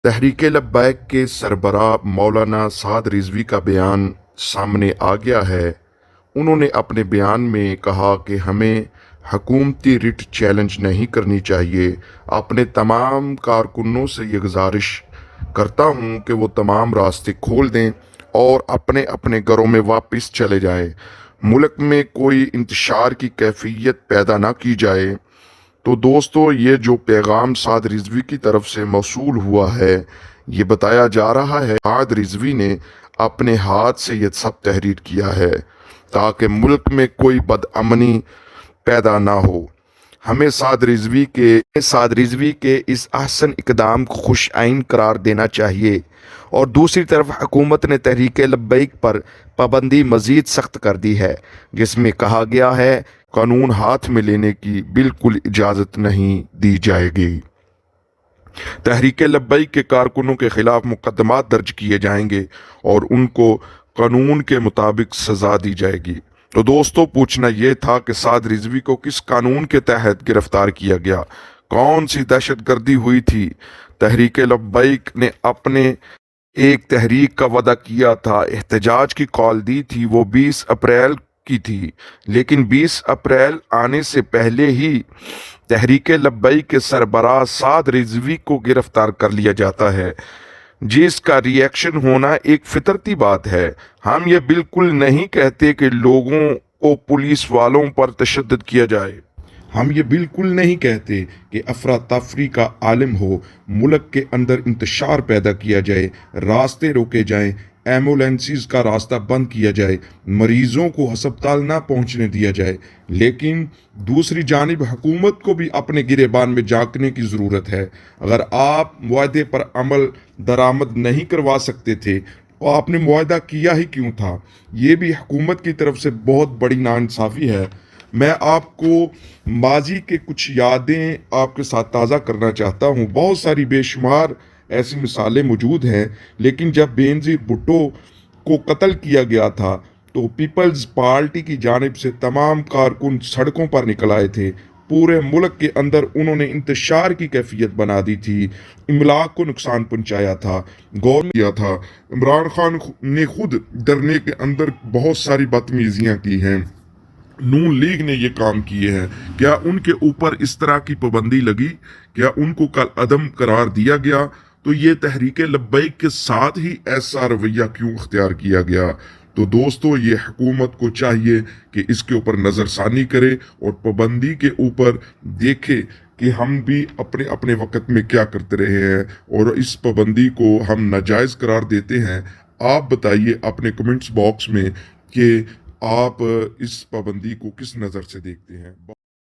तहरीक लब्बैक के सरबराह मौलाना साद रिजवी का बयान सामने आ गया है। उन्होंने अपने बयान में कहा कि हमें हकूमती रिट चैलेंज नहीं करनी चाहिए। अपने तमाम कारकुनों से ये गुजारिश करता हूँ कि वो तमाम रास्ते खोल दें और अपने अपने घरों में वापस चले जाएं। मुल्क में कोई इंतशार की कैफियत पैदा ना की जाए। तो दोस्तों, ये जो पैगाम साद रिजवी की तरफ से मौसूल हुआ है, ये बताया जा रहा है साद रिजवी ने अपने हाथ से ये सब तहरीर किया है ताकि मुल्क में कोई बदअमनी पैदा ना हो। हमें साद रिजवी के इस अहसन इकदाम को खुश आइन करार देना चाहिए। और दूसरी तरफ हुकूमत ने तहरीक लब्बैक पर पाबंदी मज़ीद सख्त कर दी है, जिसमें कहा गया है कानून हाथ में लेने की बिल्कुल इजाज़त नहीं दी जाएगी। तहरीक लब्बैक के कारकुनों के खिलाफ मुकदमात दर्ज किए जाएंगे और उनको कानून के मुताबिक सजा दी जाएगी। तो दोस्तों, पूछना यह था कि साद रिजवी को किस कानून के तहत गिरफ्तार किया गया, कौन सी दहशतगर्दी हुई थी। तहरीक लब्बैक ने अपने एक तहरीक का वादा किया था, एहतजाज की कॉल दी थी, वो 20 अप्रैल की थी, लेकिन 20 अप्रैल आने से पहले ही तहरीक लब्बैक के सरबराह साद रिजवी को गिरफ्तार कर लिया जाता है, जिसका रिएक्शन होना एक फितरती बात है। हम ये बिल्कुल नहीं कहते कि लोगों को पुलिस वालों पर तशद्दुद किया जाए। हम ये बिल्कुल नहीं कहते कि अफरा तफरी का आलम हो, मुल्क के अंदर इंतशार पैदा किया जाए, रास्ते रोके जाएं, एम्बुलेंसेस का रास्ता बंद किया जाए, मरीजों को अस्पताल ना पहुंचने दिया जाए। लेकिन दूसरी जानिब हुकूमत को भी अपने गिरेबान में झांकने की ज़रूरत है। अगर आप मुआहदे पर अमल दरामद नहीं करवा सकते थे तो आपने मुआहदा किया ही क्यों था? ये भी हुकूमत की तरफ से बहुत बड़ी नाइंसाफ़ी है। मैं आपको माजी के कुछ यादें आपके साथ ताज़ा करना चाहता हूँ। बहुत सारी बेशुमार ऐसी मिसालें मौजूद हैं, लेकिन जब बेनज़ीर भुट्टो को कत्ल किया गया था तो पीपल्स पार्टी की जानिब से तमाम कारकुन सड़कों पर निकल आए थे। पूरे मुल्क के अंदर उन्होंने इंतशार की कैफियत बना दी थी, इमलाक को नुकसान पहुंचाया था, गौर किया था। इमरान खान ने खुद डरने के अंदर बहुत सारी बदतमीजियाँ की हैं। नून लीग ने ये काम किए हैं। क्या उनके ऊपर इस तरह की पाबंदी लगी? क्या उनको कल अदम करार दिया गया? तो ये तहरीक लब्बैक के साथ ही ऐसा रवैया क्यों अख्तियार किया गया? तो दोस्तों, ये हुकूमत को चाहिए कि इसके ऊपर नज़रसानी करे और पाबंदी के ऊपर देखे कि हम भी अपने अपने वक्त में क्या करते रहे हैं और इस पाबंदी को हम नाजायज़ करार देते हैं। आप बताइए अपने कमेंट्स बॉक्स में कि आप इस पाबंदी को किस नज़र से देखते हैं।